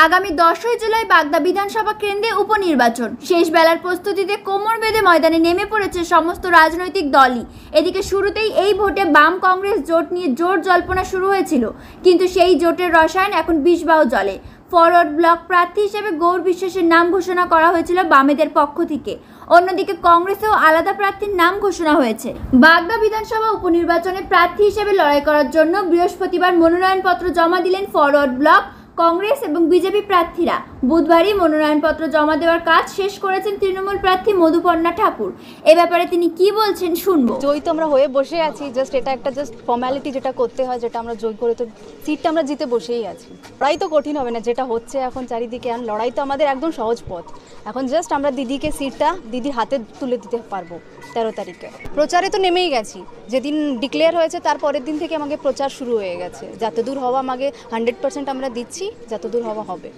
আগামী 10ই জুলাই বাগদা বিধানসভা কেন্দ্রে উপনির্বাচন শেষ বেলার প্রস্তুতিতে কোমর বেঁধে ময়দানে নেমে পড়েছে সমস্ত রাজনৈতিক দলই। এদিকে শুরুতেই এই ভোটে বাম কংগ্রেস জোট নিয়ে জোর জল্পনা শুরু হয়েছিল, কিন্তু সেই জোটের রসায়ন এখন বিষবাও জলে। ফরওয়ার্ড ব্লক প্রার্থী হিসেবে গৌর বিশ্বাসের নাম ঘোষণা করা হয়েছিল বামেদের পক্ষ থেকে। অন্যদিকে কংগ্রেসেও আলাদা প্রার্থীর নাম ঘোষণা হয়েছে। বাগদা বিধানসভা উপনির্বাচনে প্রার্থী হিসেবে লড়াই করার জন্য বৃহস্পতিবার মনোনয়নপত্র জমা দিলেন ফরওয়ার্ড ব্লক, কংগ্রেস এবং বিজেপি প্রার্থীরা। বুধবারই মনোনয়নপত্র জমা দেওয়ার কাজ শেষ করেছেন তৃণমূল প্রার্থী মধুপর্ণা ঠাকুর। এ ব্যাপারে তিনি কি বলছেন শুনবো। জয় তো আমরা হয়ে বসে আছি, জাস্ট এটা একটা ফর্মালিটি যেটা করতে হয়, যেটা আমরা জয় করে তো সিটটা আমরা জিতে বসেই আছি। লড়াই তো কঠিন হবে না, যেটা হচ্ছে এখন চারিদিকে, আর লড়াই তো আমাদের একদম সহজ পথ। এখন জাস্ট আমরা দিদিকে সিটটা দিদির হাতে তুলে দিতে পারবো 13 তারিখে। প্রচারে তো নেমেই গেছি, যেদিন ডিক্লেয়ার হয়েছে তার পরের দিন থেকে আমাকে প্রচার শুরু হয়ে গেছে। যতদূর হওয়া আমাকে 100% আমরা দিচ্ছি, যতদূর হওয়া হবে।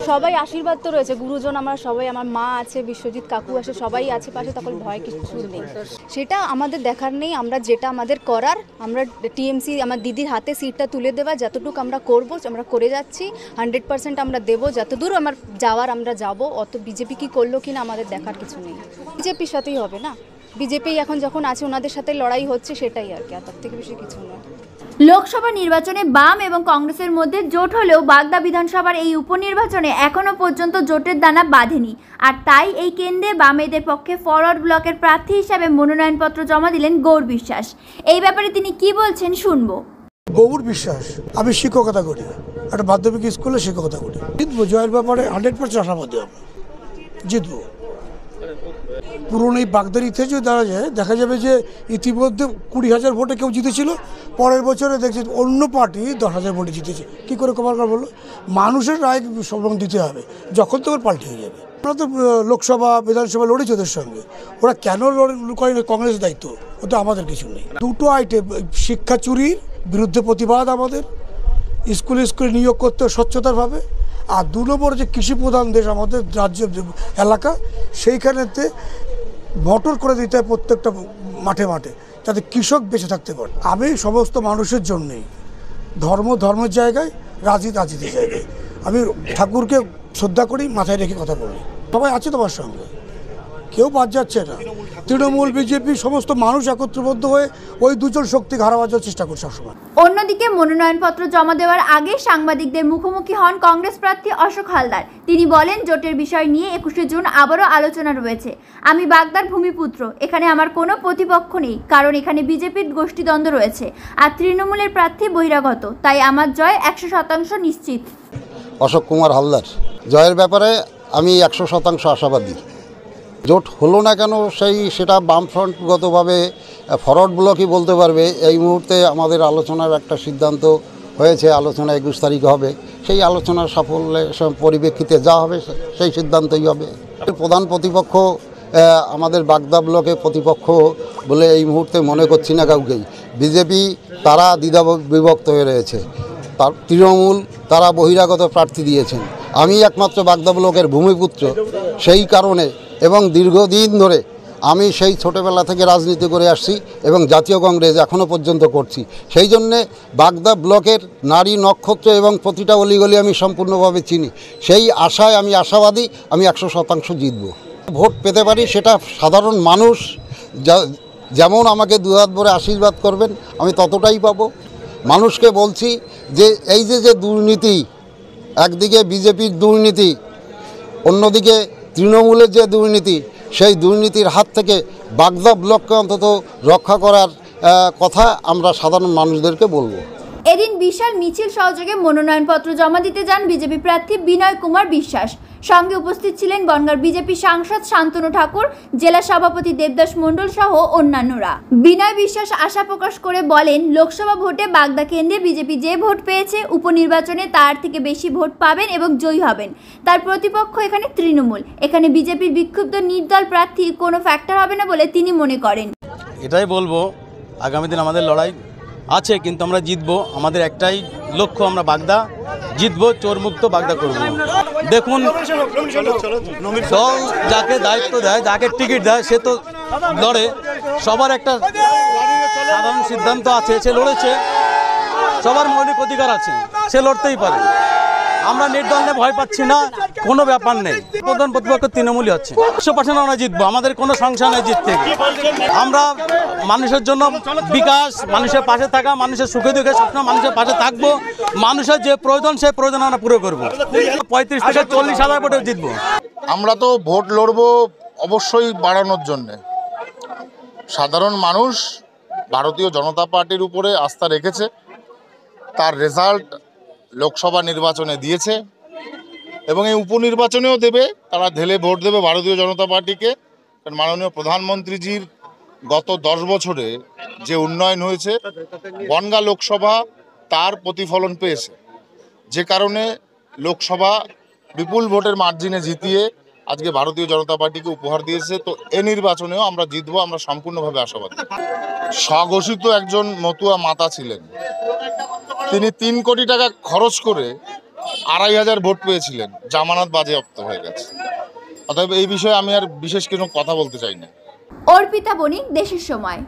সবাই আশীর্বাদ তো রয়েছে, গুরুজন আমরা সবাই, আমার মা আছে, বিশ্বজিৎ কাকু আছে, সবাই আছে পাশে, তখন ভয় কিছু নেই। সেটা আমাদের দেখার নেই, আমরা যেটা আমাদের করার, আমরা টিএমসি আমার দিদির হাতে সিটটা তুলে দেওয়া যতটুকু আমরা করবো, আমরা করে যাচ্ছি। 100% আমরা দেবো, যতদূর আমার যাওয়ার আমরা যাব। অত বিজেপি কি করলো কিনা আমাদের দেখার কিছু নেই, বিজেপির সাথেই হবে না। বিজেপি এখন যখন আছে ওনাদের সাথে লড়াই হচ্ছে, সেটাই আর কি, আর তার থেকে বেশি কিছু নয়। লোকসভা নির্বাচনে বাম এবং কংগ্রেসের মধ্যে জোট হলেও বাগদা বিধানসভার এই উপনির্বাচনে এখনো পর্যন্ত জোটের দানা বাঁধেনি, আর তাই এই কেন্দ্রে বামেদের পক্ষে ফরওয়ার্ড ব্লকের প্রার্থী হিসাবে মনোনয়নপত্র জমা দিলেন গৌর বিশ্বাস। এই ব্যাপারে তিনি কি বলছেন শুনবো। গৌর বিশ্বাস, আমি শিক্ষকতা করি, একটা মাধ্যমিক স্কুলে শিক্ষকতা করি। জিতবো, জয়ের ব্যাপারে 100% আশাবাদী আমরা, জিতবো। পুরনো এই বাগদার ইতিহাস যদি দেখা যায়, দেখা যাবে যে ইতিমধ্যে 20,000 ভোটে কেউ জিতেছিল, পরের বছরে দেখছি অন্য পার্টি 10,000 ভোটে জিতেছে। কী করে কমার বললো? মানুষের রায় সবরকম দিতে হবে, যখন তো পাল্টে হয়ে যাবে। আমরা তো লোকসভা বিধানসভা লড়েছি ওদের সঙ্গে, ওরা কেন করে না? কংগ্রেসের দায়িত্ব, ওটা আমাদের কিছু নেই। দুটো আইটেম, শিক্ষা চুরির বিরুদ্ধে প্রতিবাদ আমাদের, স্কুলে নিয়োগ করতে স্বচ্ছতারভাবে, আর 2 নম্বর যে কৃষি প্রধান দেশ আমাদের রাজ্য এলাকা, সেইখানেতে মোটর করে দিতে হয় প্রত্যেকটা মাঠে মাঠে, যাতে কৃষক বেঁচে থাকতে পারে। আমি সমস্ত মানুষের জন্যেই, ধর্মের জায়গায়, রাজনীতির জায়গায় আমি ঠাকুরকে শ্রদ্ধা করি, মাথায় রেখে কথা বলি। সবাই আছে তোমার সঙ্গে, কেউ বাদ যাচ্ছে না। তৃণমূল বিজেপি সমস্ত মানুষ একত্রবদ্ধ হয়ে ওই দুজন শক্তিকে হারাবার জন্য চেষ্টা করছে সবসময়। অন্যদিকে মনোনয়নপত্র জমা দেওয়ার আগে সাংবাদিকদের মুখোমুখি হন কংগ্রেস প্রার্থী অশোক হালদার। তিনি বলেন, জোটের বিষয় নিয়ে 21শে জুন আবারও আলোচনা রয়েছে। আমি বাগদার ভূমিপুত্র, এখানে আমার কোনো প্রতিপক্ষ নেই, কারণ এখানে বিজেপির গোষ্ঠীদ্বন্দ্ব রয়েছে, আর তৃণমূলের প্রার্থী বহিরাগত, তাই আমার জয় 100% নিশ্চিত। অশোক কুমার হালদার, জয়ের ব্যাপারে আমি 100% আশাবাদী। জোট হলো না কেন সেটা বামফ্রন্টগতভাবে ফরওয়ার্ড ব্লকই বলতে পারবে। এই মুহূর্তে আমাদের আলোচনার একটা সিদ্ধান্ত হয়েছে, আলোচনা 21 তারিখে হবে। সেই আলোচনার সাফল্যের পরিপ্রেক্ষিতে যা হবে সেই সিদ্ধান্তই হবে। প্রধান প্রতিপক্ষ আমাদের বাগদা ব্লকে প্রতিপক্ষ বলে এই মুহূর্তে মনে করছি না কাউকেই। বিজেপি তারা দ্বিধা বিভক্ত হয়ে রয়েছে, তার তৃণমূল তারা বহিরাগত প্রার্থী দিয়েছেন। আমি একমাত্র বাগদা ব্লকের ভূমিপুত্র, সেই কারণে এবং দীর্ঘদিন ধরে আমি সেই ছোটোবেলা থেকে রাজনীতি করে আসছি এবং জাতীয় কংগ্রেস এখনও পর্যন্ত করছি। সেই জন্যে বাগদা ব্লকের নারী নক্ষত্র এবং প্রতিটা অলিগলি আমি সম্পূর্ণভাবে চিনি। সেই আশায় আমি আশাবাদী, আমি 100% জিতব। ভোট পেতে পারি সেটা সাধারণ মানুষ যেমন আমাকে 2 হাত ভরে আশীর্বাদ করবেন, আমি ততটাই পাবো। মানুষকে বলছি যে এই যে দুর্নীতি, একদিকে বিজেপির দুর্নীতি, অন্যদিকে তৃণমূলের যে দুর্নীতি, সেই দুর্নীতির হাত থেকে বাগদা ব্লককে অন্তত রক্ষা করার কথা আমরা সাধারণ মানুষদেরকে বলবো। এদিন বিশাল মিছিল সহযোগে মনোনয়নপত্র জমা দিতে যান বিজেপি প্রার্থী বিনয় কুমার বিশ্বাস। সঙ্গে উপস্থিত ছিলেন বনগাঁর বিজেপি সাংসদ শান্তনু ঠাকুর, জেলা সভাপতি দেবদাস মণ্ডল সহ অন্যান্যরা। বিনয় বিশ্বাস আশা প্রকাশ করে বলেন, লোকসভা ভোটে বাগদা কেন্দ্রে বিজেপি যে ভোট পেয়েছে, উপনির্বাচনে তার থেকে বেশি ভোট পাবেন এবং জয়ী হবেন। তার প্রতিপক্ষ এখানে তৃণমূল, এখানে বিজেপির বিক্ষুব্ধ নির্দল প্রার্থী কোনো ফ্যাক্টর হবে না বলে তিনি মনে করেন। এটাই বলবো, আগামী দিন আমাদের লড়াই আছে, কিন্তু আমরা জিতবো। আমাদের একটাই লক্ষ্য, আমরা বাগদা জিতবো, চোরমুক্ত বাগদা করব। দেখুন, দল যাকে দায়িত্ব দেয়, যাকে টিকিট দেয়, সে তো লড়ে। সবার একটা সাধারণ সিদ্ধান্ত আছে, সে লড়েছে, সবার মৌলিক অধিকার আছে, সে লড়তেই পারে। আমরা নির্দল নিয়ে ভয় পাচ্ছি না, কোনো ব্যাপার নেই। প্রধান প্রতিপক্ষ তৃণমূলই হচ্ছে, 100% আমরা জিতবো, আমাদের কোনো সংশয় নেই জিততে। আমরা মানুষের জন্য বিকাশ, মানুষের পাশে থাকা, মানুষের সুখে দুঃখে সবসময় মানুষের পাশে থাকবো, মানুষের যে প্রয়োজন সেই প্রয়োজন আমরা পুরো করবো। 35 থেকে 40 হাজার ভোটে জিতবো। আমরা তো ভোট লড়বো অবশ্যই বাড়ানোর জন্যে। সাধারণ মানুষ ভারতীয় জনতা পার্টির উপরে আস্থা রেখেছে, তার রেজাল্ট লোকসভা নির্বাচনে দিয়েছে এবং এই উপনির্বাচনেও দেবে। তারা ঢেলে ভোট দেবে ভারতীয় জনতা পার্টিকে, কারণ মাননীয় প্রধানমন্ত্রীজির গত 10 বছরে যে উন্নয়ন হয়েছে, বনগাঁ লোকসভা তার প্রতিফলন পেয়েছে, যে কারণে লোকসভা বিপুল ভোটের মার্জিনে জিতিয়ে আজকে ভারতীয় জনতা পার্টিকে উপহার দিয়েছে। তো এ নির্বাচনেও আমরা জিতবো, আমরা সম্পূর্ণভাবে আশাবাদী। স্বঘোষিত একজন মতুয়া মাতা ছিলেন, তিনি 3 কোটি টাকা খরচ করে 2,500 ভোট পেয়েছিলেন, জামানত বাজেয়াপ্ত হয়ে গেছে। অতএব এই বিষয়ে আমি আর বিশেষ কোনো কথা বলতে চাই না। অর্পিতা বণিক, দেশের সময়।